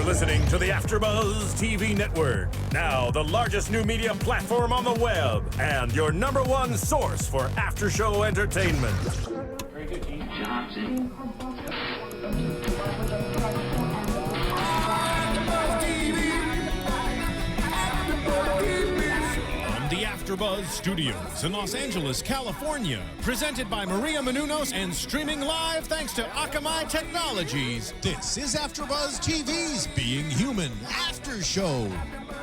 listening to the AFTERBUZZ TV network. Now, the largest new media platform on the web and your number one source for after-show entertainment. Very good, Keith. Johnson. The AFTERBUZZ Studios in Los Angeles, California. Presented by Maria Menounos and streaming live thanks to Akamai Technologies. This is AFTERBUZZ TV's Being Human After Show.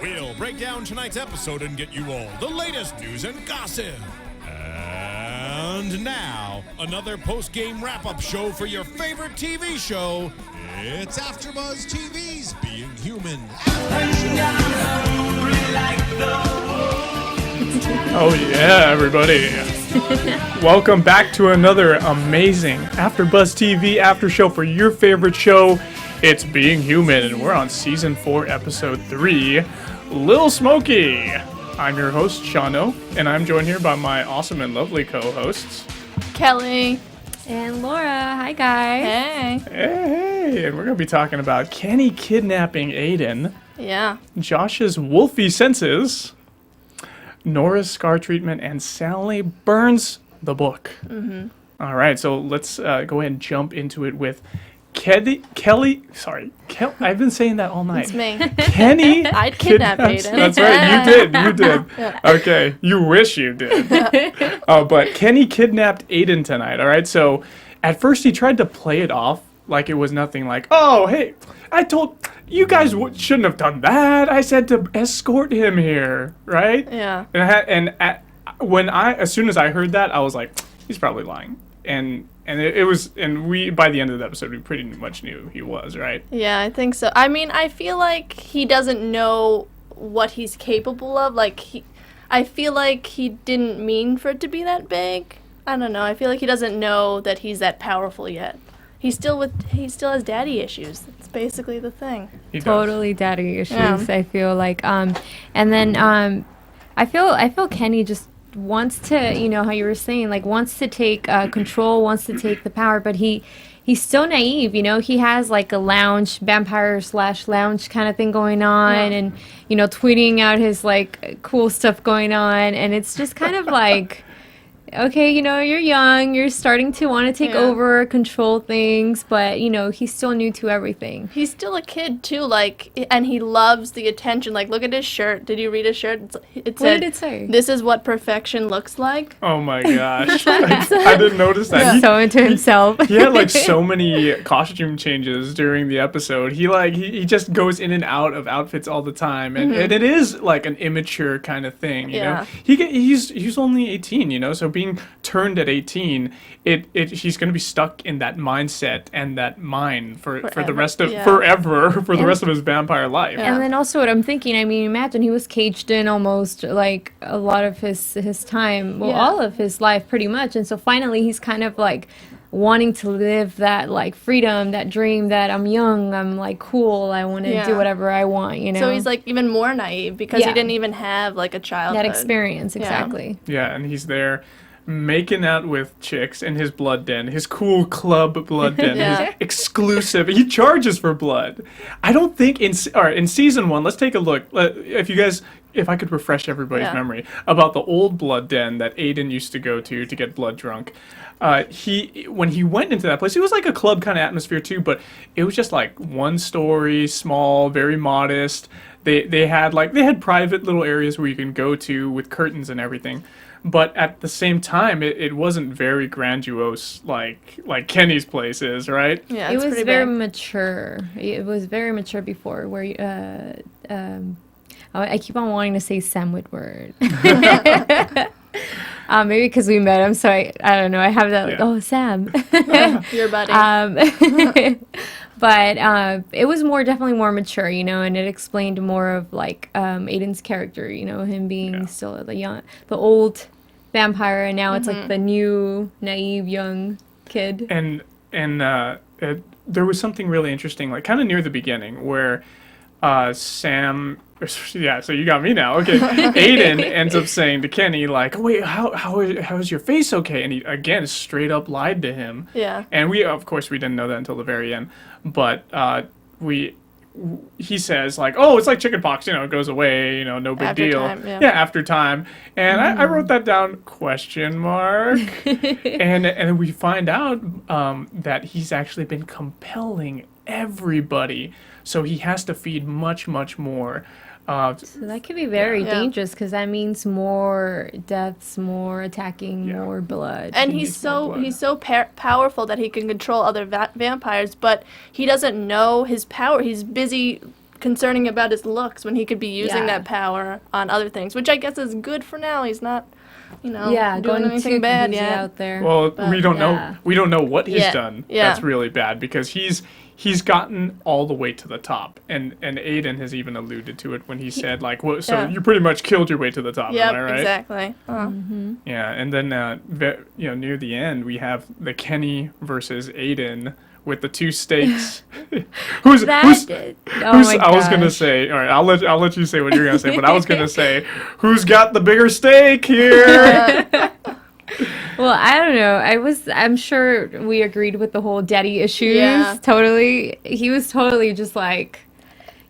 We'll break down tonight's episode and get you all the latest news and gossip. And now, another post-game wrap-up show for your favorite TV show. It's AFTERBUZZ TV's Being Human Oh yeah, everybody. Welcome back to another amazing AFTERBUZZ TV after show for your favorite show. It's Being Human, and we're on Season 4, Episode 3, Lil Smokie. I'm your host, Shano, and I'm joined here by my awesome and lovely co-hosts, Kelly. And Laura. Hi, guys. Hey. Hey, and we're going to be talking about Kenny kidnapping Aidan, Yeah. Josh's wolfy senses, Nora's scar treatment, and Sally burns the book. Mm-hmm. All right, so let's go ahead and jump into it with Kelly. I've been saying that all night. It's me. Kenny. I'd kidnap Aidan. That's right, you did. Yeah. Okay, you wish you did. But Kenny kidnapped Aidan tonight, all right? So at first he tried to play it off like it was nothing, like, oh, hey, I told... You guys shouldn't have done that. I said to escort him here, right? Yeah. As soon as I heard that, I was like, he's probably lying. And we by the end of the episode, we pretty much knew he was, right? Yeah, I think so. I mean, I feel like he doesn't know what he's capable of. I feel like he didn't mean for it to be that big. I don't know. I feel like he doesn't know that he's that powerful yet. He still has daddy issues. That's basically the thing. Totally daddy issues. Yeah. I feel like, and then I feel Kenny just wants to, you know how you were saying, like wants to take control, wants to take the power, but he's so naive. You know, he has like a vampire/lounge kind of thing going on, Yeah. and you know, tweeting out his like cool stuff going on, and it's just kind of like. Okay, you know, you're young, you're starting to want to take over, control things, but, you know, he's still new to everything. He's still a kid, too, and he loves the attention. Like, look at his shirt. Did you read his shirt? It said, What did it say? "This is what perfection looks like." Oh my gosh. I didn't notice that. So into himself. He had like so many costume changes during the episode. He just goes in and out of outfits all the time, and it is like an immature kind of thing, you know. He's only 18, you know, so being turned at 18, he's going to be stuck in that mindset and that mind for the rest of the rest of his vampire life. And then also what I'm thinking, I mean, imagine he was caged in almost like a lot of his time, all of his life pretty much, and so finally he's kind of like wanting to live that like freedom, that dream that I'm young, I'm like cool, I want to do whatever I want, you know. So he's like even more naive because he didn't even have like a childhood. That experience, exactly. Yeah, and he's there making out with chicks in his blood den, his cool club blood den, his exclusive. He charges for blood. I don't think in season 1. Let's take a look. If I could refresh everybody's memory about the old blood den that Aidan used to go to get blood drunk. When he went into that place, it was like a club kind of atmosphere too, but it was just like one story, small, very modest. They had private little areas where you can go to with curtains and everything. But at the same time, it wasn't very grandiose like Kenny's place is, right? Yeah, it was very mature. It was very mature before. Where I keep on wanting to say Sam Whitward. Maybe because we met him, so I don't know. I have that like, oh, Sam, your buddy. But it was definitely more mature, you know, and it explained more of like Aidan's character, you know, him being still the old vampire, and now it's like the new naive young kid. And there was something really interesting, like kind of near the beginning, where Sam. Yeah, so you got me now. Okay, Aidan ends up saying to Kenny, like, "Wait, how is your face okay?" And he again straight up lied to him. Yeah. And we, of course, we didn't know that until the very end, but he says like, "Oh, it's like chickenpox, it goes away, no big After deal." time, yeah. After time. And I wrote that down, question mark. and we find out that he's actually been compelling everybody, so he has to feed much, much more. So that could be very dangerous because that means more deaths, more attacking, more blood. And he's so powerful that he can control other vampires, but he doesn't know his power. He's busy concerning about his looks when he could be using that power on other things, which I guess is good for now. He's not, doing going anything too bad crazy yet. out there. Well, we don't know. We don't know what he's done. Yeah. That's really bad because he's gotten all the way to the top, and Aidan has even alluded to it when he said like, "Well, so you pretty much killed your way to the top." Yep, am I right? exactly. Yeah, and then near the end we have the Kenny versus Aidan with the two stakes. who's my I was gonna gosh. say, all right, I'll let you say what you're gonna say, but I was gonna say, who's got the bigger stake here? Well, I don't know. I'm sure we agreed with the whole daddy issues. Yeah. Totally. He was totally just like,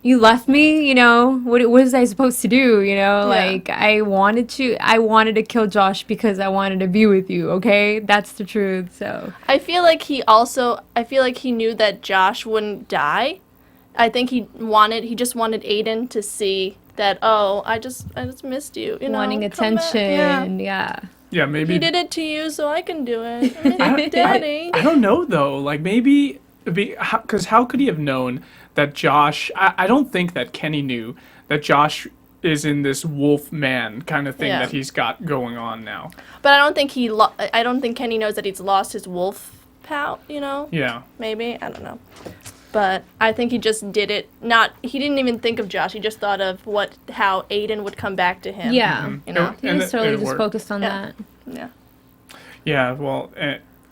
you left me, what was I supposed to do? Like I wanted to kill Josh because I wanted to be with you. Okay. That's the truth. So I feel like he knew that Josh wouldn't die. I think he just wanted Aidan to see that, oh, I just missed you, wanting come back. attention. Yeah. Yeah, maybe He did it to you, so I can do it. I miss Daddy. I don't know though. Like maybe because how could he have known that Josh? I don't think that Kenny knew that Josh is in this wolf man kind of thing that he's got going on now. But I don't think I don't think Kenny knows that he's lost his wolf pal. Yeah. Maybe, I don't know. But I think he just did it. He didn't even think of Josh. He just thought of how Aidan would come back to him. Yeah. Mm-hmm. He was totally just worked. focused on that. Yeah. Yeah. Well,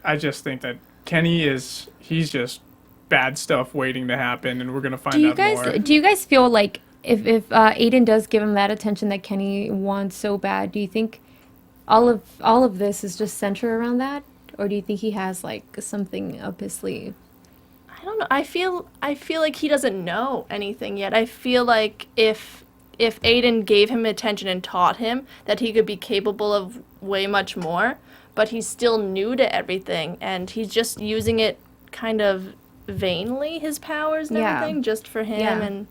I just think that Kenny he's just bad stuff waiting to happen, and we're gonna find out more. Do you guys feel like if Aidan does give him that attention that Kenny wants so bad, do you think all of this is just centered around that, or do you think he has like something up his sleeve? I don't know. I feel like he doesn't know anything yet. I feel like if Aidan gave him attention and taught him that he could be capable of way much more, but he's still new to everything and he's just using it kind of vainly, his powers and everything, just for him and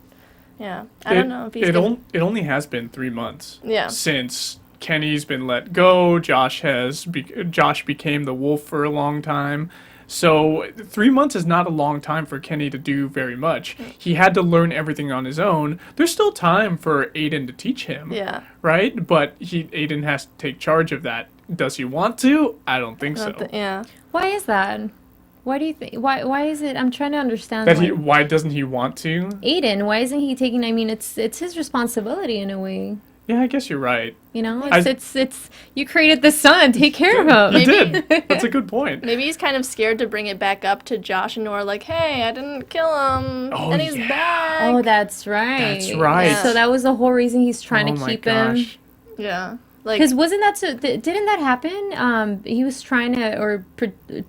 I don't know if he's it only has been 3 months since Kenny's been let go. Josh became the wolf for a long time. So 3 months is not a long time for Kenny to do very much. He had to learn everything on his own. There's still time for Aidan to teach him. Yeah. Right? But Aidan has to take charge of that. Does he want to? I don't think so. Yeah. Why is that? Why do you think? Why is it? I'm trying to understand. Why doesn't he want to? Aidan, why isn't he taking? I mean, it's his responsibility in a way. Yeah, I guess you're right. It's you created the son. Take care of him. You did. That's a good point. Maybe he's kind of scared to bring it back up to Josh and Nora, like, hey, I didn't kill him, and he's back. Oh, that's right. That's right. Yeah. So that was the whole reason he's trying to keep him. Yeah. Like, because didn't that happen? He was trying to,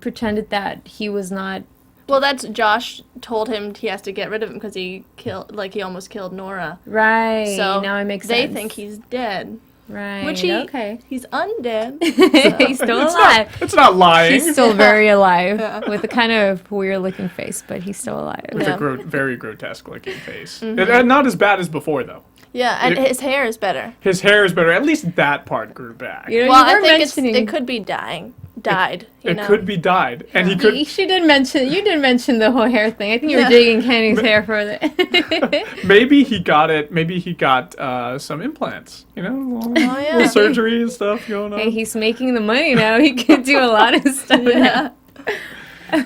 pretended that he was not. well, that's Josh told him he has to get rid of him because he almost killed Nora. Right. So now it makes they sense. think he's dead. Right. Which he's undead. He's still alive. It's not lying. He's still very alive with a kind of weird looking face, but he's still alive. With a very grotesque looking face. Not as bad as before, though. Yeah, and his hair is better. His hair is better. At least that part grew back. You know, Well, you I were think mentioning it could be died. It could be dyed, and he could. You didn't mention the whole hair thing. I think you were digging Kenny's hair further. Maybe he got it. Maybe he got some implants. Little surgery and stuff going on. Hey, he's making the money now. He can do a lot of stuff. Yeah.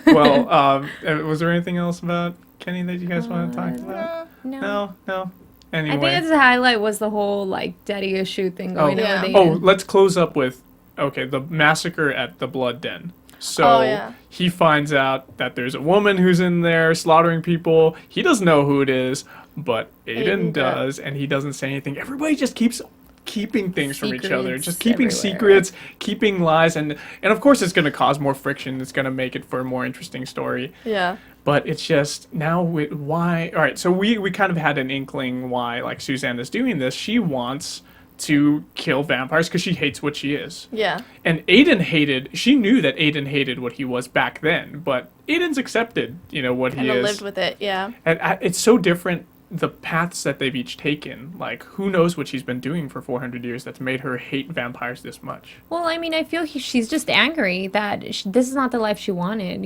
Well, was there anything else about Kenny that you guys want to talk about? No. Anyway. I think the highlight was the whole daddy issue thing going on with Oh, Aidan. let's close up with the massacre at the blood den. So he finds out that there's a woman who's in there slaughtering people. He doesn't know who it is, but Aidan does, and he doesn't say anything. Everybody just keeps keeping things from each other, Secrets just keeping everywhere. secrets, keeping lies, and of course it's going to cause more friction. It's going to make it for a more interesting story. Yeah. But it's just now why? All right, so we kind of had an inkling why like Suzanne is doing this. She wants to kill vampires because she hates what she is. Yeah. And she knew that Aidan hated what he was back then, but Aidan's accepted, what he Kind of is. lived with it. Yeah. And it's so different, the paths that they've each taken. Like, who knows what she's been doing for 400 years that's made her hate vampires this much. Well, I mean, I feel she's just angry that this is not the life she wanted,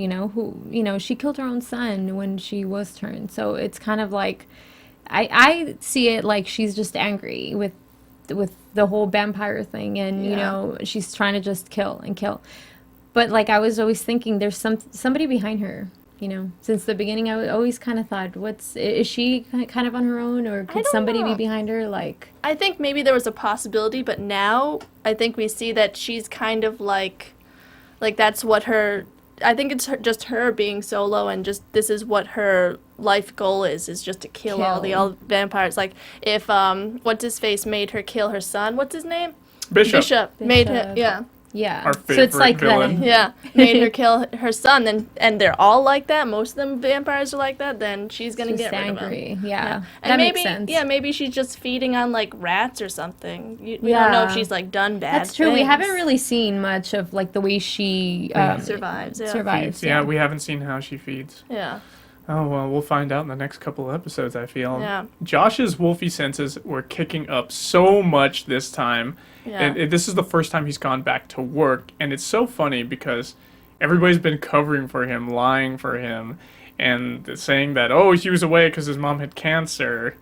she killed her own son when she was turned. So it's kind of like, I see it like she's just angry with the whole vampire thing, and she's trying to just kill and kill. But like I was always thinking, there's somebody behind her. Since the beginning, I always kind of thought, is she kind of on her own, or could somebody be behind her? Like, I think maybe there was a possibility, but now I think we see that she's kind of like that's what her. I think it's just her being solo, and just this is what her life goal is just to kill all the vampires. Like if what's his face made her kill her son. What's his name? Bishop made her. Yeah. Our So it's like favorite villain. Yeah, made her kill her son, and they're all like that. Most of them vampires are like that. Then she's gonna get rid of him. angry. Yeah. And That maybe, makes sense. yeah, maybe she's just feeding on like rats or something. We don't know if she's like done bad. That's true. We things. haven't really seen much of like the way she survives. Yeah. survives. Yeah, we haven't seen how she feeds. Yeah. Oh, well, we'll find out in the next couple of episodes, I feel. Yeah. Josh's wolfy senses were kicking up so much this time. Yeah. And this is the first time he's gone back to work. And it's so funny because everybody's been covering for him, lying for him, and saying that, he was away because his mom had cancer.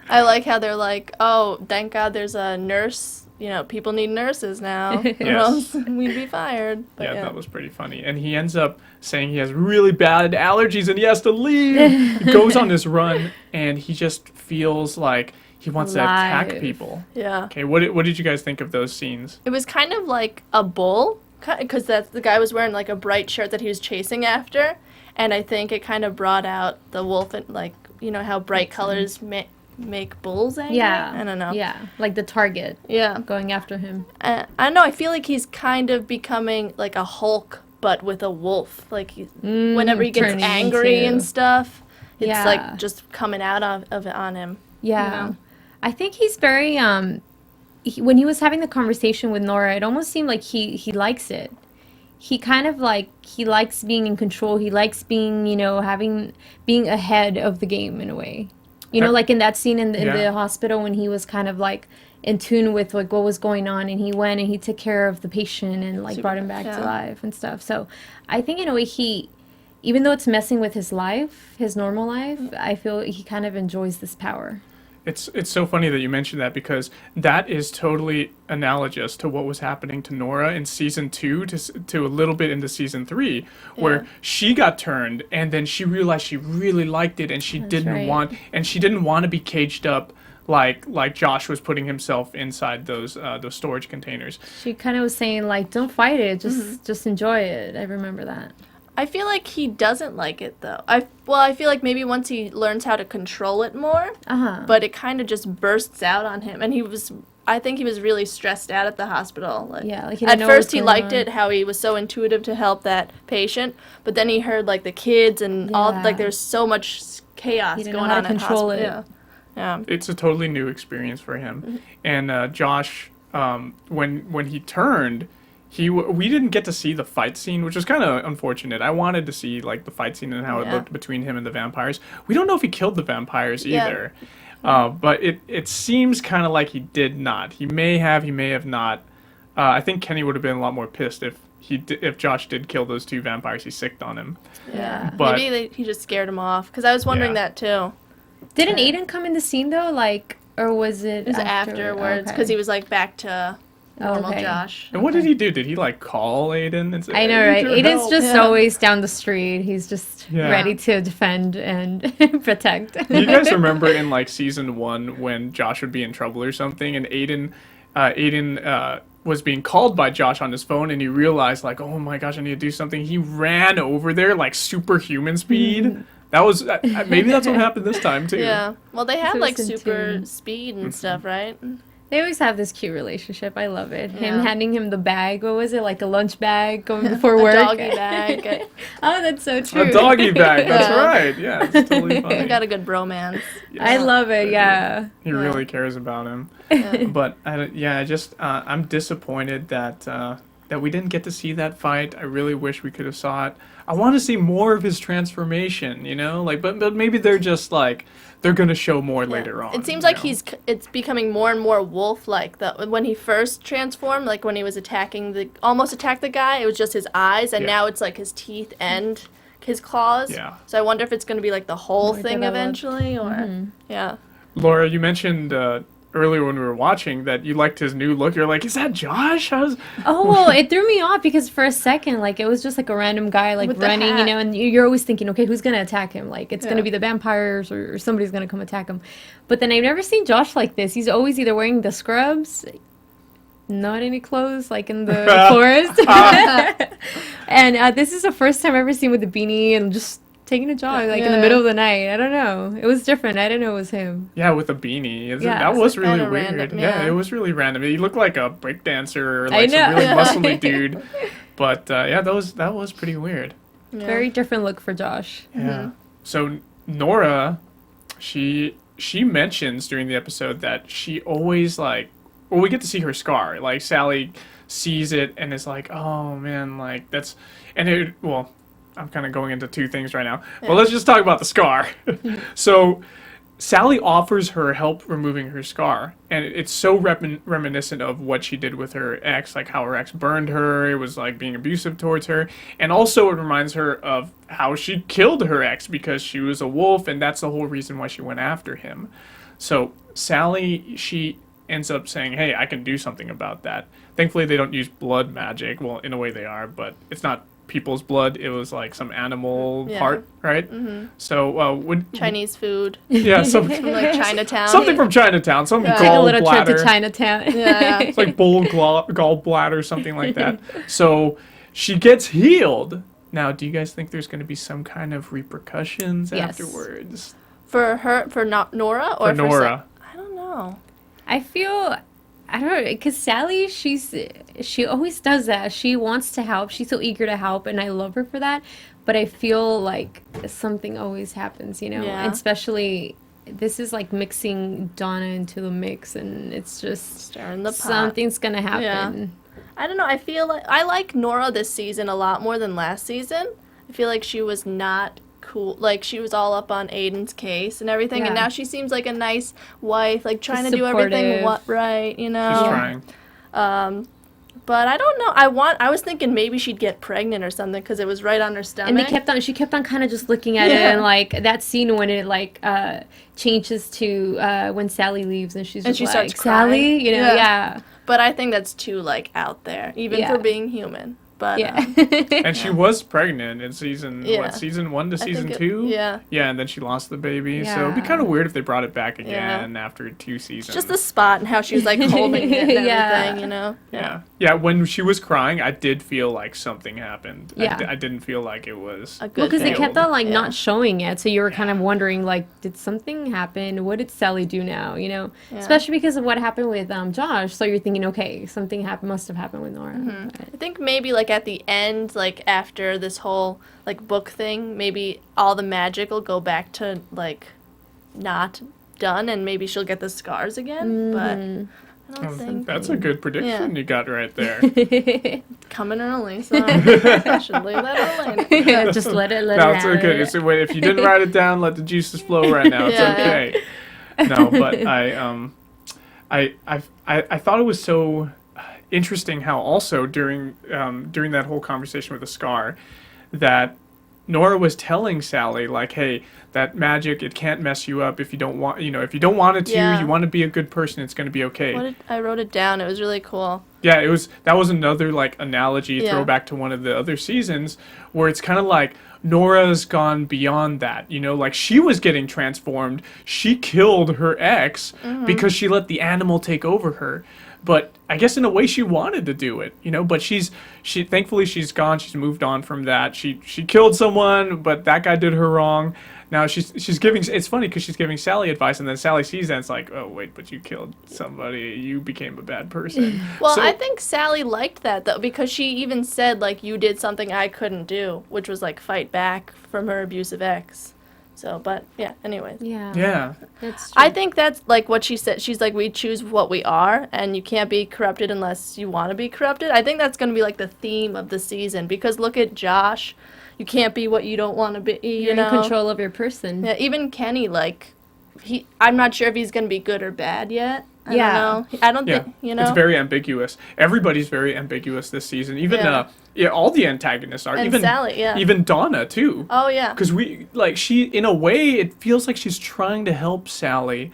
I like how they're like, oh, thank God there's a nurse. People need nurses now. Or else we'd be fired. But Yeah, that was pretty funny. And he ends up saying he has really bad allergies and he has to leave. He goes on this run and he just feels like he wants to attack people. Yeah. Okay, what did you guys think of those scenes? It was kind of like a bull, because the guy was wearing like a bright shirt that he was chasing after, and I think it kind of brought out the wolf and like how bright colors make bulls angry. Yeah. I don't know. Yeah. Like the target. Yeah. Going after him. I don't know. I feel like he's kind of becoming like a Hulk, but with a wolf. Like whenever he gets turning angry into- and stuff, it's Yeah. like just coming out of it on him. Yeah. I think he's very when he was having the conversation with Nora, it almost seemed like he likes it. He kind of like he likes being in control. He likes being, being ahead of the game in a way. Like in that scene in the hospital when he was kind of like in tune with like what was going on, and he went and he took care of the patient and like brought him back to life and stuff. So I think in a way even though it's messing with his life, his normal life, I feel he kind of enjoys this power. It's so funny that you mentioned that because that is totally analogous to what was happening to Nora in season 2 to a little bit into season 3, where she got turned and then she realized she really liked it and she didn't want to be caged up like Josh was putting himself inside those storage containers. She kind of was saying like, don't fight it, just enjoy it. I remember that. I feel like he doesn't like it though. I feel like maybe once he learns how to control it more, but it kind of just bursts out on him, and I think he was really stressed out at the hospital. Like, he didn't at know first what's he going liked on. it, how he was so intuitive to help that patient, but then he heard like the kids and all like there's so much chaos He didn't going know how on to at control hospital. it. Yeah. It's a totally new experience for him. And Josh, when he turned, we didn't get to see the fight scene, which was kind of unfortunate. I wanted to see like the fight scene and how it looked between him and the vampires. We don't know if he killed the vampires either, but it seems kind of like he did not. He may have not. I think Kenny would have been a lot more pissed if Josh did kill those 2 vampires he sicked on him. Yeah. But Maybe he just scared him off, because I was wondering that too. Didn't Aidan come in the scene though, like, or was it? It was afterwards, because he was like back to normal Josh. And what did he do? Did he like call Aidan and say, I know, "I need right? your Aidan's help"? just always down the street. He's just Yeah. ready to defend and protect. Do you guys remember in like season 1 when Josh would be in trouble or something, and Aidan was being called by Josh on his phone, and he realized like, oh my gosh, I need to do something. He ran over there like superhuman speed. That was maybe that's what happened this time too. Yeah. Well, they have So like it's in super tune. speed and stuff, right? They always have this cute relationship. I love it. Him Yeah. handing him the bag. What was it, like a lunch bag going before work? Doggy bag. Oh, that's so true. A doggy bag. That's Yeah. right. Yeah, it's totally funny. They got a good bromance. I love it. Yeah. He really cares about him. But I'm disappointed that we didn't get to see that fight. I really wish we could have saw it. I want to see more of his transformation, you know? Like, but maybe they're just like they're gonna show more later on. It seems you like know? it's becoming more and more wolf-like. When he first transformed, like when he was almost attacked the guy, it was just his eyes, and now it's like his teeth and his claws. Yeah. So I wonder if it's gonna be like the whole thing developed. eventually, or yeah. Laura, you mentioned earlier when we were watching that you liked his new look. You're like, is that Josh? Oh, well, it threw me off because for a second, like, it was just like a random guy, like, With the running, you hat. know, and you're always thinking, okay, who's going to attack him? Like, it's going to be the vampires or somebody's going to come attack him. But then I've never seen Josh like this. He's always either wearing the scrubs, not any clothes, like in the forest. And this is the first time I've ever seen with a beanie and just taking a jog, like, in the middle of the night. I don't know. It was different. I didn't know it was him. Yeah, with a beanie. Yeah, That was really kinda weird. random, Yeah, yeah. it was really random. He looked like a breakdancer or I like some know. really muscly dude. But that was pretty weird. Yeah. Very different look for Josh. Yeah. So Nora, she mentions during the episode that she always we get to see her scar. Like Sally sees it and is like, oh man, like that's, and it, well, I'm kind of going into two things right now. But let's just talk about the scar. So Sally offers her help removing her scar, and it's so reminiscent of what she did with her ex, like how her ex burned her. It was like being abusive towards her, and also it reminds her of how she killed her ex because she was a wolf, and that's the whole reason why she went after him. So Sally, she ends up saying, hey, I can do something about that. Thankfully, they don't use blood magic. Well, in a way they are, but it's not people's blood. It was like some animal part, right? Mm-hmm. So Chinese food. yeah, From like Chinatown. something from Chinatown, some Take a little trip to gallbladder. Chinatown. Yeah. It's like gallbladder, something like that. So she gets healed. Now, do you guys think there's going to be some kind of repercussions Yes. afterwards? For her, Nora, or For Nora. I don't know. I feel, I don't know, because Sally, she always does that. She wants to help. She's so eager to help, and I love her for that. But I feel like something always happens, you know? Yeah. And especially, this is like mixing Donna into the mix, and it's just Stirring the pot. something's going to happen. I don't know. I feel like I like Nora this season a lot more than last season. I feel like she was not cool. Like she was all up on Aidan's case and everything, and Yeah. now she seems like a nice wife, like trying to She's do everything supportive. right, you know. She's trying. But I don't know. I was thinking maybe she'd get pregnant or something because it was right on her stomach. And she kept on kind of just looking at it, Yeah. and like that scene when it like changes to when Sally leaves, and she's And just she like, starts crying. Sally, you know, Yeah. yeah. But I think that's too like out there, even Yeah. for being human. But Yeah. And she was pregnant in season season 1 to season think 2? yeah. Yeah, and then she lost the baby. So it'd be Yeah. kind of weird if they brought it back Yeah. again after 2 seasons. Just the spot and how she was like holding it and Yeah. everything, you know. Yeah, when she was crying, I did feel like something happened. Yeah. I didn't feel like it was. A good Well, because they thing. kept on like Yeah. not showing it, so you were kind of wondering like, did something happen? What did Sally do now? You know, especially because of what happened with Josh. So you're thinking, okay, something must have happened with Nora. But- I think maybe like at the end, like after this whole like book thing, maybe all the magic will go back to like not done, and maybe she'll get the scars again. But I don't think That's a good prediction you got right there. coming early, so I should leave that alone. Just let it No, it's out. okay. So wait, if you didn't write it down, let the juices flow right now. It's Yeah. okay. No, but I thought it was so interesting how also during that whole conversation with the scar, that Nora was telling Sally like, hey, that magic, it can't mess you up if you don't want, if you don't want it to, Yeah. you want to be a good person, it's going to be okay. I wrote it down. It was really cool. Yeah, that was another like analogy, Yeah. throwback to one of the other seasons, where it's kind of like Nora's gone beyond that, like she was getting transformed. She killed her ex because she let the animal take over her. but I guess in a way she wanted to do it, but thankfully she's gone. She's moved on from that. She killed someone, but that guy did her wrong. Now she's giving, it's funny because she's giving Sally advice, and then Sally sees that and it's like, oh wait, but you killed somebody, you became a bad person. Well, I think Sally liked that though, because she even said like, you did something I couldn't do, which was like fight back from her abusive ex. So, but yeah, anyways. Yeah. That's true. I think that's like what she said. She's like, we choose what we are, and you can't be corrupted unless you want to be corrupted. I think that's going to be like the theme of the season, because look at Josh. You can't be what you don't want to be, You're in control of your person. Yeah, even Kenny, like, I'm not sure if he's going to be good or bad yet. I Yeah. don't know. I don't think, It's very ambiguous. Everybody's very ambiguous this season. Even, all the antagonists are. And even Sally, yeah. Even Donna, too. Oh, yeah. Because she, in a way, it feels like she's trying to help Sally,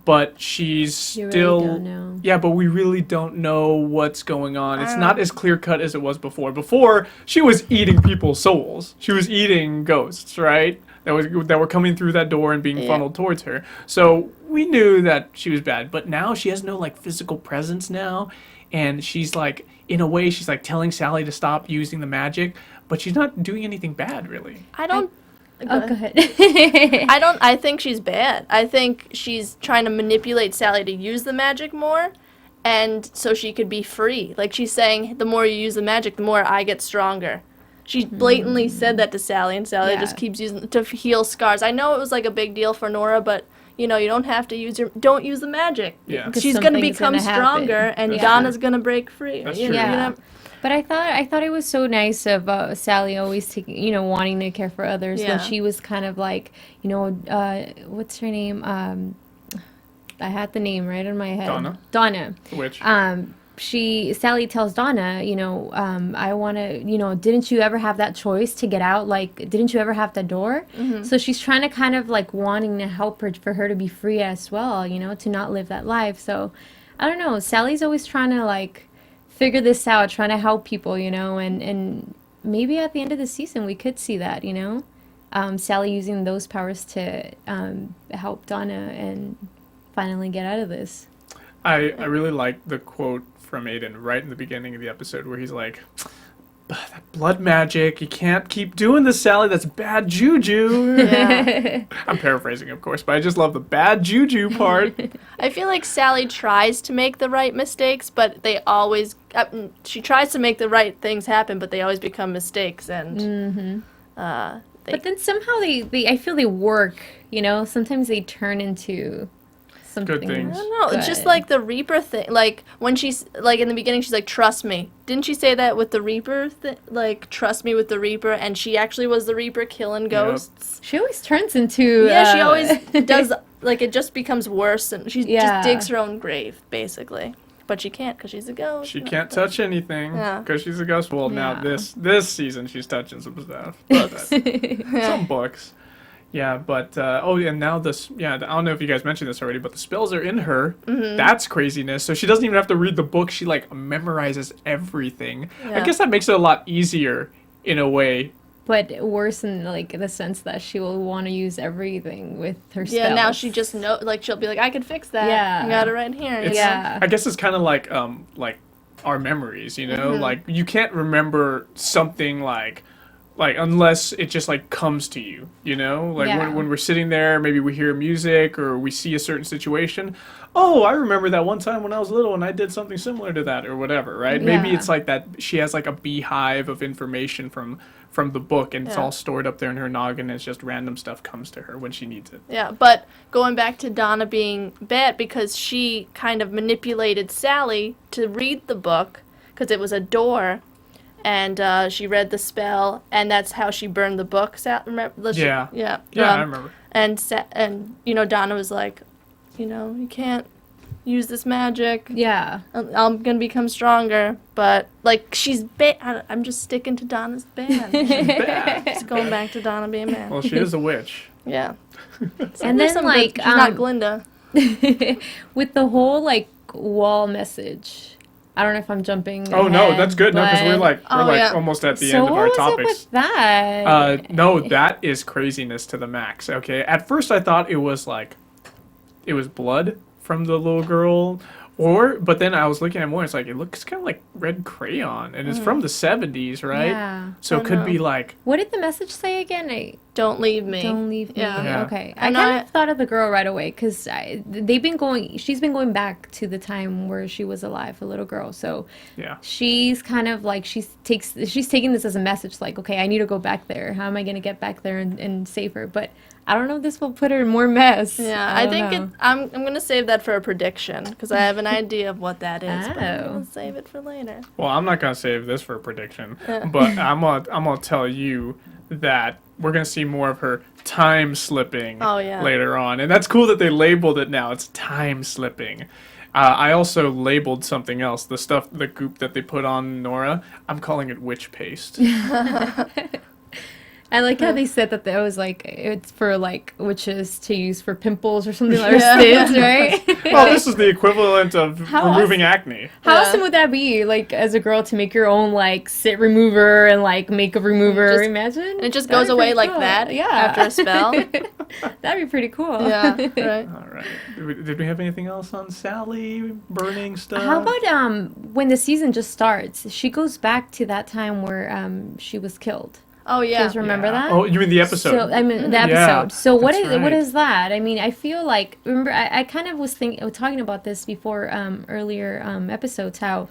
but she's You really still... don't know. Yeah, but we really don't know what's going on. It's not as clear-cut as it was before. Before, she was eating people's souls. She was eating ghosts, right? That were coming through that door and being funneled towards her. So we knew that she was bad, but now she has no like physical presence now, and she's like, in a way, she's like telling Sally to stop using the magic, but she's not doing anything bad really. I don't... Go ahead. I think she's bad. I think she's trying to manipulate Sally to use the magic more, and so she could be free. Like, she's saying, the more you use the magic, the more I get stronger. She blatantly said that to Sally, and Sally just keeps using it to heal scars. I know it was like a big deal for Nora, but you don't have to don't use the magic. Yeah. She's going to Something's become gonna stronger, happen. and Donna's going to break free. That's You true. know? But I thought it was so nice of Sally always taking, wanting to care for others. Yeah. When she was kind of like, what's her name? I had the name right in my head. Donna. Which? Sally tells Donna, I want to, didn't you ever have that choice to get out? Like, didn't you ever have the door? Mm-hmm. So she's trying to kind of like wanting to help her, for her to be free as well, to not live that life. So I don't know. Sally's always trying to like figure this out, trying to help people, and maybe at the end of the season we could see that, Sally using those powers to help Donna and finally get out of this. I really like the quote from Aidan right in the beginning of the episode where he's like, that blood magic, you can't keep doing this, Sally, that's bad juju. Yeah. I'm paraphrasing, of course, but I just love the bad juju part. I feel like Sally tries to make the right mistakes, but they always... she tries to make the right things happen, but they always become mistakes, and... But then somehow they I feel they work, sometimes they turn into something Good things. I don't know. It's just like the Reaper thing. Like, when she's, like, in the beginning, she's like, trust me. Didn't she say that with the Reaper? Like, trust me with the Reaper, and she actually was the Reaper killing ghosts. She always turns into... Yeah, she always does, like, it just becomes worse, and she Yeah. just digs her own grave, basically. But she can't, because she's a ghost. She can't touch anything Yeah. because she's a ghost. Well, now Yeah. this season she's touching some stuff. But, some books. Yeah, but, and now I don't know if you guys mentioned this already, but the spells are in her. Mm-hmm. That's craziness. So she doesn't even have to read the book. She, like, memorizes everything. I Yeah. guess that makes it a lot easier in a way. But worse in like the sense that she will want to use everything with her spells. Yeah, now she just know, like, she'll be like, I can fix that. Yeah. I got it right here. It's, Yeah. I guess it's kind of like our memories, Mm-hmm. Like, you can't remember something like unless it just like comes to you, like Yeah. when we're sitting there, maybe we hear music or we see a certain situation. Oh, I remember that one time when I was little and I did something similar to that or whatever, right? Maybe Yeah. it's like that she has like a beehive of information from the book, and it's Yeah. all stored up there in her noggin, and it's just random stuff comes to her when she needs it. Yeah, but going back to Donna being bad, because she kind of manipulated Sally to read the book, because it was a door, and she read the spell, and that's how she burned the book. Remember? Yeah. Yeah. Yeah, I remember. And Donna was like, you can't use this magic. Yeah. I'm gonna become stronger, but like she's bad. I'm just sticking to Donna's bad. Bad. Just going back to Donna being bad. Well, she is a witch. Yeah. And There's then some like good, she's not Glinda. with the whole like wall message. I don't know if I'm jumping. Oh no, ahead, that's good. No, because we're but- like almost at the So end of what our was up topics. with that? No, that is craziness to the max. Okay, at first I thought it was blood from the little girl, But then I was looking at more, it's like, it looks kind of like red crayon, and it's from the 70s, right? Yeah. So it could be like... What did the message say again? Don't leave me. Don't leave me. Yeah. Okay. And I kind of thought of the girl right away because she's been going back to the time where she was alive, a little girl. So Yeah. she's kind of like, she's taking this as a message like, okay, I need to go back there. How am I going to get back there and save her? But I don't know if this will put her in more mess. Yeah, I think I'm going to save that for a prediction because I have an idea of what that is. But I'm going to save it for later. Well, I'm not going to save this for a prediction, but I'm gonna tell you that we're going to see more of her time slipping later on. And that's cool that they labeled it now. It's time slipping. I also labeled something else, the goop that they put on Nora. I'm calling it witch paste. I like how they said that was like, it's for like witches to use for pimples or something like that, right? Well, this is the equivalent of removing acne. How awesome would that be, like, as a girl to make your own, like, sit remover and, like, makeup remover? Imagine? And it just goes away like that after a spell. That'd be pretty cool. Yeah, right. All right. Did we have anything else on Sally burning stuff? How about when the season just starts, she goes back to that time where she was killed. Oh, yeah. You guys remember that? Oh, you mean the episode? So, I mean, the episode. Yeah, so what right. is that? I mean, I feel like, remember, I kind of was talking about this before earlier episodes, how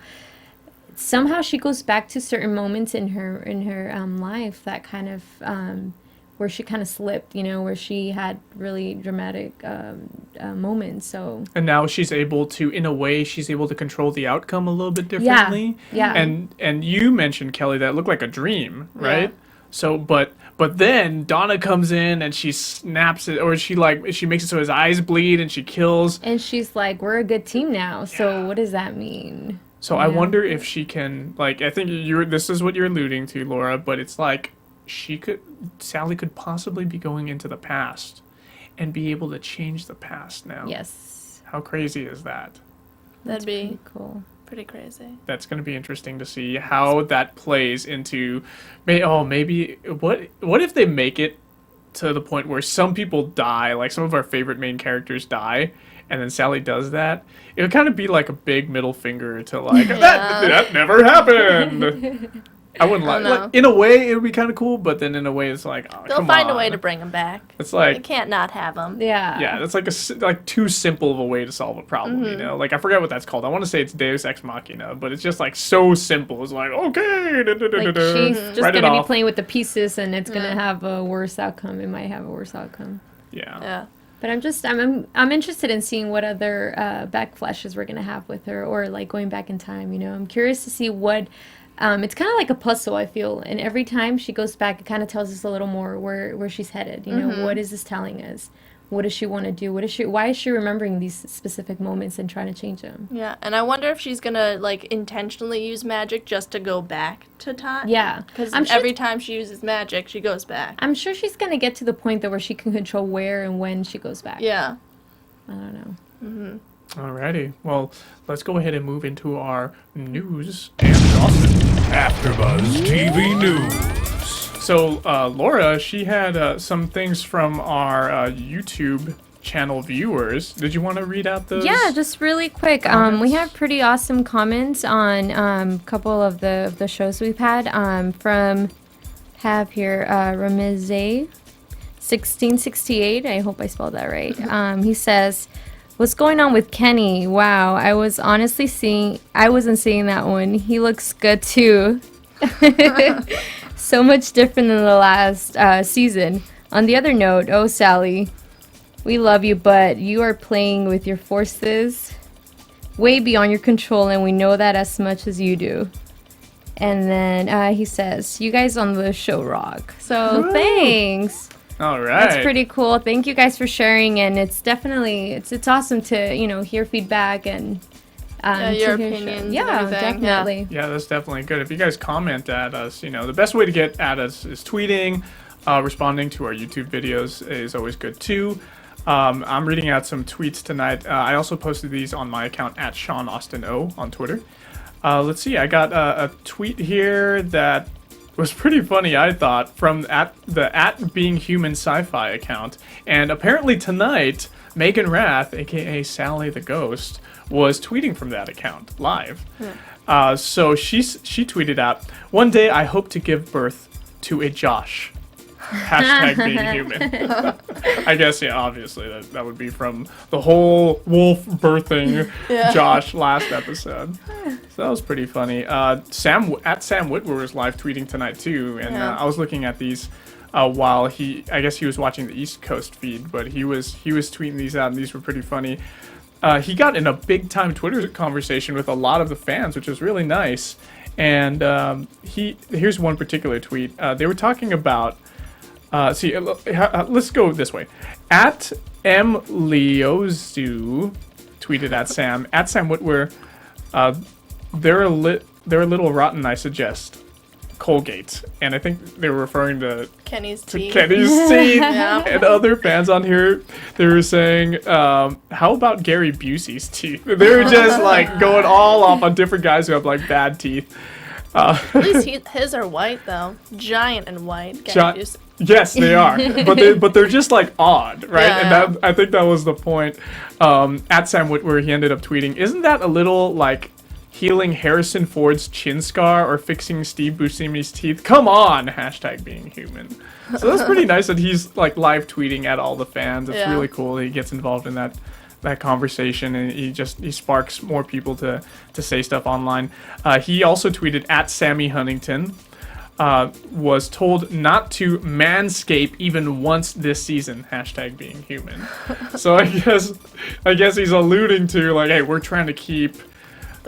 somehow she goes back to certain moments in her life that kind of where she kind of slipped, where she had really dramatic moments. So and now she's able to, in a way, control the outcome a little bit differently. Yeah. And you mentioned, Kelly, that looked like a dream, right? Yeah. So, but then Donna comes in and she snaps it, or she makes it so his eyes bleed and she kills. And she's like, "We're a good team now." So what does that mean? So I wonder if she can, like, I think this is what you're alluding to, Laura, but it's like Sally could possibly be going into the past and be able to change the past now. Yes. How crazy is that? That'd be cool. Pretty crazy. That's going to be interesting to see how that plays into. Maybe what if they make it to the point where some people die, like some of our favorite main characters die, and then Sally does that? It would kind of be like a big middle finger to like that never happened. I wouldn't like in a way it would be kind of cool, but then in a way it's like they'll find a way to bring him back. It's like you can't not have him. Yeah, that's like too simple of a way to solve a problem. Like I forget what that's called. I want to say it's Deus Ex Machina, but it's just like so simple. It's like okay, like she's just gonna be playing with the pieces, and it's gonna have a worse outcome. It might have a worse outcome. Yeah. But I'm interested in seeing what other backflashes we're gonna have with her, or like going back in time. I'm curious to see what. It's kind of like a puzzle, I feel, and every time she goes back, it kind of tells us a little more where she's headed. What is this telling us? What does she want to do? Why is she remembering these specific moments and trying to change them? Yeah, and I wonder if she's gonna like intentionally use magic just to go back to time. Yeah, because every time she uses magic, she goes back. I'm sure she's gonna get to the point where she can control where and when she goes back. Yeah, I don't know. Mm-hmm. Alrighty, well, let's go ahead and move into our news and gossip. AfterBuzz TV News. So, Laura, she had some things from our YouTube channel viewers. Did you want to read out those? Yeah, just really quick. We have pretty awesome comments on a couple of the shows we've had. Ramize 1668. I hope I spelled that right. He says, "What's going on with Kenny? Wow, I wasn't seeing that one. He looks good too." So much different than the last season. On the other note, oh Sally, we love you, but you are playing with your forces way beyond your control, and we know that as much as you do. And then he says, "You guys on the show rock." So thanks. All right. That's pretty cool. Thank you guys for sharing, and it's definitely it's awesome to hear feedback and your opinions. Yeah, definitely. Yeah, that's definitely good. If you guys comment at us, the best way to get at us is tweeting. Responding to our YouTube videos is always good too. I'm reading out some tweets tonight. I also posted these on my account at Sean Austin O on Twitter. Let's see. I got a tweet here that was pretty funny, I thought, from the Being Human SyFy account. And apparently tonight, Megan Rath, aka Sally the Ghost, was tweeting from that account live. So she tweeted out, "One day I hope to give birth to a Josh." Hashtag being human. I guess, yeah, obviously that would be from the whole wolf birthing Josh last episode. So that was pretty funny. Sam Witwer was live tweeting tonight too, and I was looking at these while I guess he was watching the East Coast feed, but he was tweeting these out, and these were pretty funny. He got in a big time Twitter conversation with a lot of the fans, which was really nice. And here's one particular tweet. They were talking about. Let's go this way. At mleozu tweeted at Sam. At Sam Witwer, they're a little rotten, I suggest. Colgate. And I think they were referring to Kenny's teeth. And other fans on here, they were saying, how about Gary Busey's teeth? They were just like going all off on different guys who have like bad teeth. At least his are white though, giant and white. Yes, they are, but they're just like odd, right? Yeah. And I think that was the point. At Sam Witwer, he ended up tweeting, "Isn't that a little like healing Harrison Ford's chin scar or fixing Steve Buscemi's teeth? Come on!" Hashtag being human. So that's pretty nice that he's like live tweeting at all the fans. It's really cool. He gets involved in that conversation, and he sparks more people to say stuff online. He also tweeted at Sammy Huntington, was told not to manscape even once this season. Hashtag being human. So I guess he's alluding to like, hey, we're trying to keep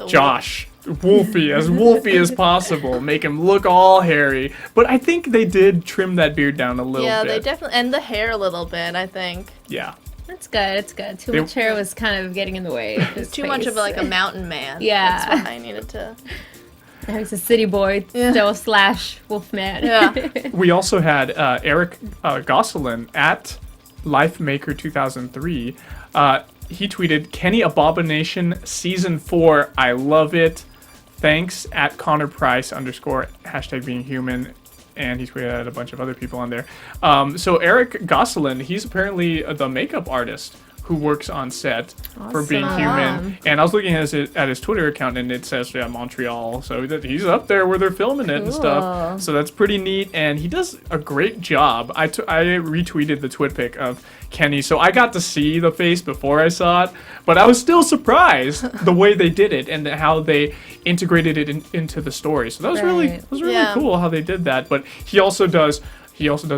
Josh Wolfie as possible, make him look all hairy. But I think they did trim that beard down a little bit. Yeah, they definitely, and the hair a little bit, I think. Yeah. It's good. It's good. Too much hair was kind of getting in the way of his Too face. much of like a mountain man. Yeah. That's why I needed to. Now he's a city boy, still / wolfman. Yeah. We also had Eric Gosselin at LifeMaker2003. He tweeted, "Kenny Abomination Season 4. I love it. Thanks at Connor Price _ hashtag being human." And he tweeted at a bunch of other people on there. So Eric Gosselin, he's apparently the makeup artist who works on set for Being Human. And I was looking at his Twitter account, and it says, Montreal. So he's up there where they're filming it and stuff. So that's pretty neat. And he does a great job. I retweeted the twit pic of Kenny, so I got to see the face before I saw it. But I was still surprised the way they did it and how they integrated it into the story. So that was really cool how they did that. But he also does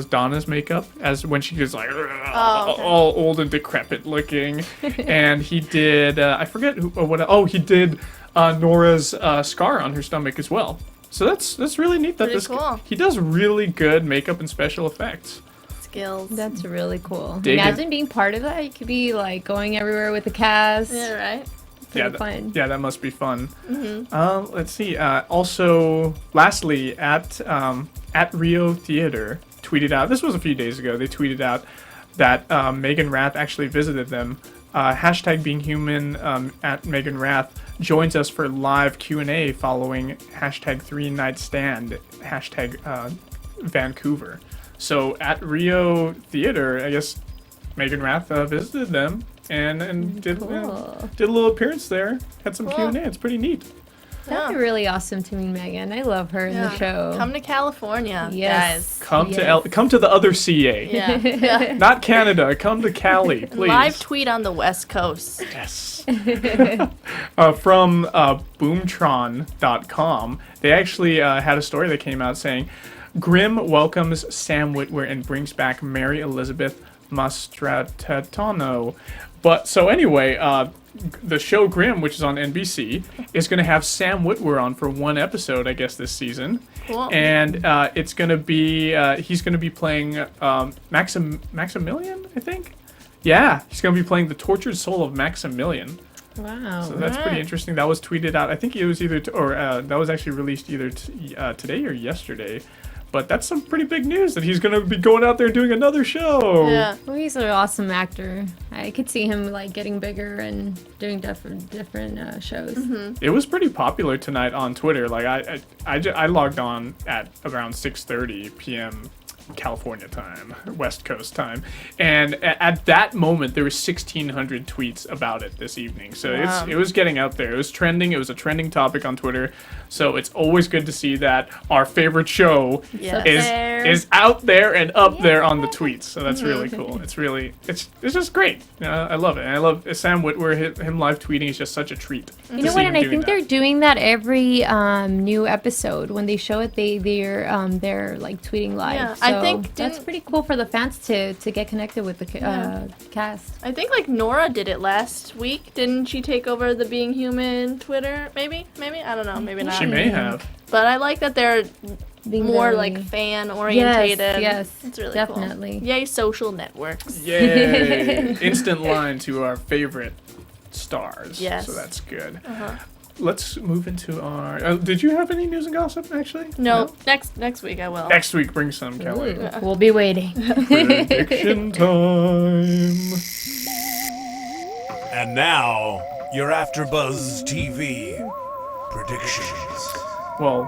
Donna's makeup as when she gets like all old and decrepit looking. And he did I forget he did Nora's scar on her stomach as well. So that's really neat that cool. He does really good makeup and special effects. Skills. That's really cool. Imagine being part of that. You could be like going everywhere with the cast. Yeah, right. Fun. Yeah, that must be fun. Mm-hmm. Let's see. Also, lastly, at Rio Theater tweeted out. This was a few days ago. They tweeted out that Megan Rath actually visited them. Hashtag being human at Megan Rath joins us for live Q&A following hashtag 3 night stand hashtag Vancouver. So at Rio Theater, I guess Megan Rath visited them. And did a little appearance there. Had some Q&A. It's pretty neat. That'd be really awesome to meet Megan. I love her in the show. Come to California, yes. guys. Come to the other CA. Yeah. Not Canada. Come to Cali, please. Live tweet on the West Coast. Yes. From Boomtron.com, they actually had a story that came out saying, Grimm welcomes Sam Witwer and brings back Mary Elizabeth Mastratano. But so anyway, the show Grimm, which is on NBC, is going to have Sam Witwer on for one episode, I guess, this season. Cool. And it's going to be he's going to be playing Maximilian, I think. Yeah, he's going to be playing the tortured soul of Maximilian. Wow. So that's pretty interesting. That was tweeted out. I think it was either that was actually released either today or yesterday. But that's some pretty big news that he's going to be going out there and doing another show. Yeah. Well, he's an awesome actor. I could see him like getting bigger and doing different shows. Mm-hmm. It was pretty popular tonight on Twitter. Like I logged on at around 6:30 p.m. California time, West Coast time, and at that moment there was 1,600 tweets about it this evening. So Wow. it was getting out there. It was trending. It was a trending topic on Twitter. So it's always good to see that our favorite show Yes. is out there and up there on the tweets. So that's really cool. It's just great. I love it. And I love Sam Witwer. Him live tweeting is just such a treat. You know what? And I think they're doing that every new episode when they show it. They're like tweeting live. Yeah, So I think that's pretty cool for the fans to get connected with the cast. I think like Nora did it last week. Didn't she take over the Being Human Twitter? Maybe I don't know. Maybe not. She may have. But I like that they're Being more very- like fan orientated. Yes, it's really definitely. cool. Yay, social networks. Yay! Instant line to our favorite stars. Yes. So that's good. Let's move into our. Did you have any news and gossip actually? No, next week I will. Next week, bring some, Kelly. Ooh, we'll be waiting. Prediction time. And now, your AfterBuzz TV predictions. Well,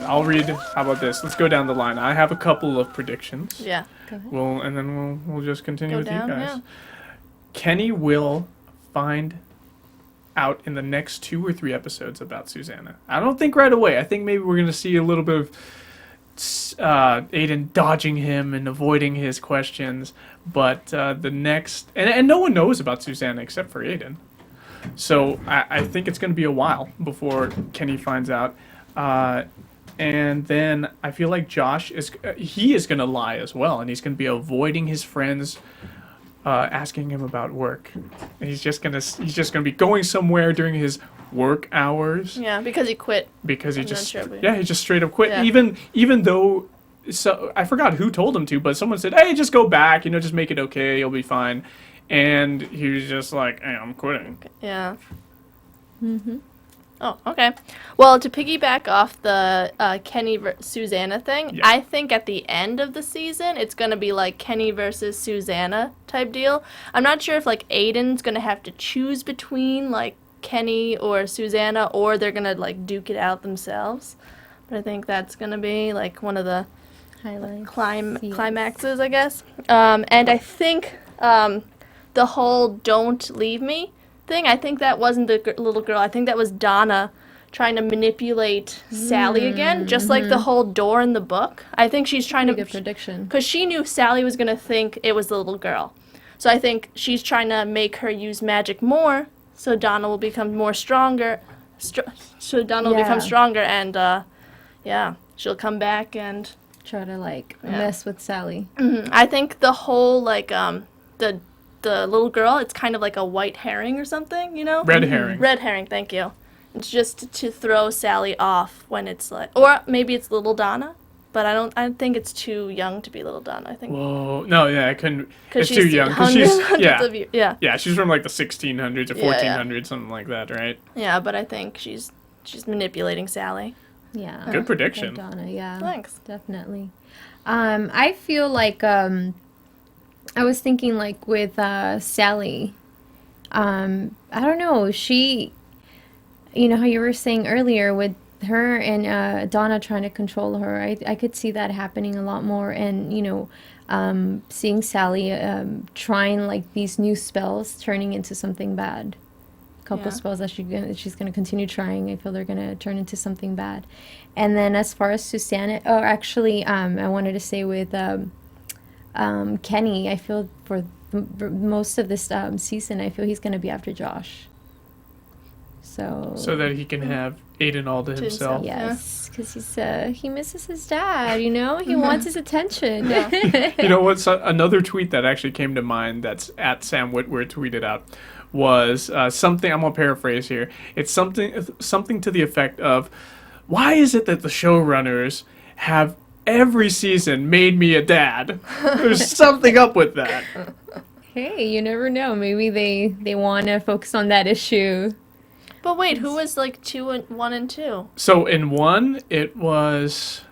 I'll read. How about this? Let's go down the line. I have a couple of predictions. Yeah. And then we'll just continue Go with down, you guys. yeah. Kenny will find out in the next 2 or 3 episodes about Susanna. I don't think right away. I think maybe we're going to see a little bit of Aidan dodging him and avoiding his questions. But the next... And no one knows about Susanna except for Aidan. So I think it's going to be a while before Kenny finds out. And then I feel like Josh is going to lie as well. And he's going to be avoiding his friends asking him about work. And he's just gonna be going somewhere during his work hours. Yeah, because he quit. Because he I'm just not sure, but- he just straight up quit. Yeah. Even though I forgot who told him to, but someone said, "Hey, just go back. Just make it okay. You'll be fine." And he was just like, "Hey, I'm quitting." Yeah. Oh, okay. Well, to piggyback off the Kenny Susanna thing, Yeah. I think at the end of the season, it's going to be like Kenny versus Susanna type deal. I'm not sure if like Aidan's going to have to choose between like Kenny or Susanna, or they're going to like duke it out themselves. But I think that's going to be like one of the Highlights. climaxes, I guess. And I think the whole "don't leave me" thing, I think that wasn't the little girl. I think that was Donna trying to manipulate Sally again, just like the whole door in the book. I think she's trying Pretty to... good prediction. Because she knew Sally was going to think it was the little girl. So I think she's trying to make her use magic more, so Donna will become more stronger. So Donna will become Yeah. stronger, and yeah, she'll come back and... Try to mess with Sally. I think the whole the little girl, it's kind of like a white herring or something, Red herring. Red herring, thank you. It's just to throw Sally off when it's like, or maybe it's little Donna, but I think it's too young to be little Donna. I think Whoa. No, yeah, I couldn't. It's she's too young. Because hundreds she's yeah. Yeah, she's from like the 1600s or Yeah, 1400s, something like that, right? Yeah, but I think she's manipulating Sally. Yeah. Good prediction. Like Donna, yeah. Thanks. Definitely. I feel like I was thinking like with Sally. I don't know. She, how you were saying earlier with her and Donna trying to control her. I could see that happening a lot more, and seeing Sally trying like these new spells turning into something bad. Couple Yeah. spells that she's gonna continue trying. I feel they're gonna turn into something bad. And then as far as Susanna, I wanted to say with Kenny, I feel for most of this season, I feel he's gonna be after Josh. So that he can have Aidan all to himself. yes, because he misses his dad. He wants his attention. You know what? Another tweet that actually came to mind that's at Sam Witwer tweeted out was something. I'm gonna paraphrase here. It's something to the effect of, "Why is it that the showrunners have every season made me a dad?" There's something up with that. Hey, you never know. Maybe they want to focus on that issue. But wait, who was like 1 and 2? So in 1, it was.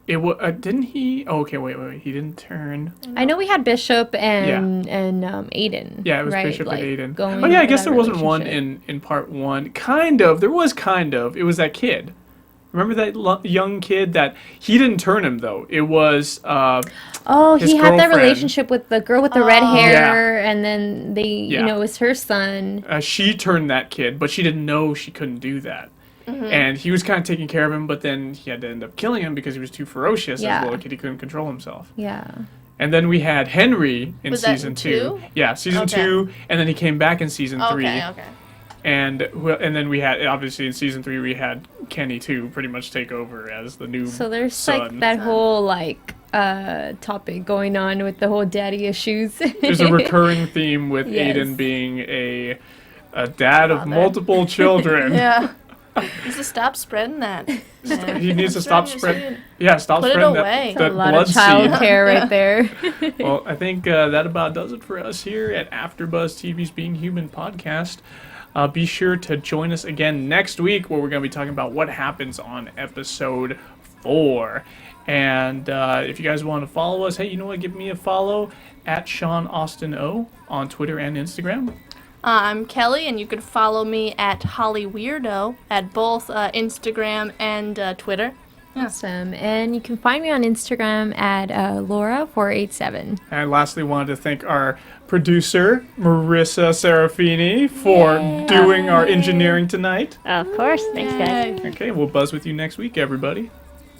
Didn't he? Oh, okay, wait. He didn't turn. I know we had Bishop and Aidan. Yeah, it was right? Bishop and Aidan. going Oh yeah, I for guess that there wasn't one relationship. in part 1. Kind of. There was kind of. It was that kid. Remember that young kid that he didn't turn him though. It was Oh, his he had that girlfriend. relationship with the girl with the red hair, Yeah. and then you know, it was her son. She turned that kid, but she didn't know she couldn't do that. And he was kind of taking care of him, but then he had to end up killing him because he was too ferocious as a little kid. He couldn't control himself. Yeah. And then we had Henry in Was that season in 2. two? Yeah, season 2, and then he came back in season 3. Okay. And then we had, obviously in season 3, we had Kenny too pretty much take over as the new So there's son. like that whole like topic going on with the whole daddy issues. There's a recurring theme with Yes. Aidan being a dad of multiple children. Yeah. He needs to stop spreading that. Man. He needs to stop spreading. Yeah, stop Put it spreading away. that a lot blood of child seed. care right there. Well, I think that about does it for us here at AfterBuzz TV's Being Human podcast. Be sure to join us again next week, where we're going to be talking about what happens on episode 4. And if you guys want to follow us, hey, you know what? Give me a follow at Sean Austin O on Twitter and Instagram. I'm Kelly, and you can follow me at Holly Weirdo at both Instagram and Twitter. Awesome. And you can find me on Instagram at Laura487. And lastly, wanted to thank our producer, Marissa Serafini, for doing our engineering tonight. Of course. Thanks, guys. Okay, we'll buzz with you next week, everybody.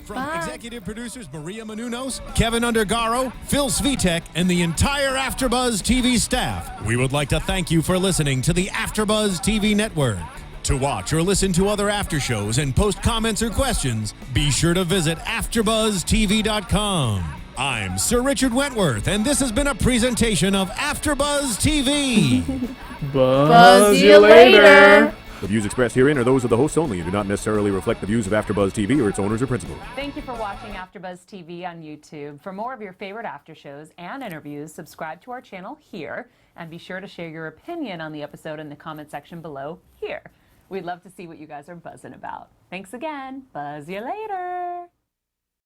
From executive producers Maria Menounos, Kevin Undergaro, Phil Svitek, and the entire AfterBuzz TV staff, we would like to thank you for listening to the AfterBuzz TV network. To watch or listen to other after shows and post comments or questions, be sure to visit AfterBuzzTV.com. I'm Sir Richard Wentworth, and this has been a presentation of AfterBuzz TV. Buzz you later. The views expressed herein are those of the hosts only and do not necessarily reflect the views of AfterBuzz TV or its owners or principals. Thank you for watching AfterBuzz TV on YouTube. For more of your favorite after shows and interviews, subscribe to our channel here, and be sure to share your opinion on the episode in the comment section below here. We'd love to see what you guys are buzzing about. Thanks again. Buzz you later.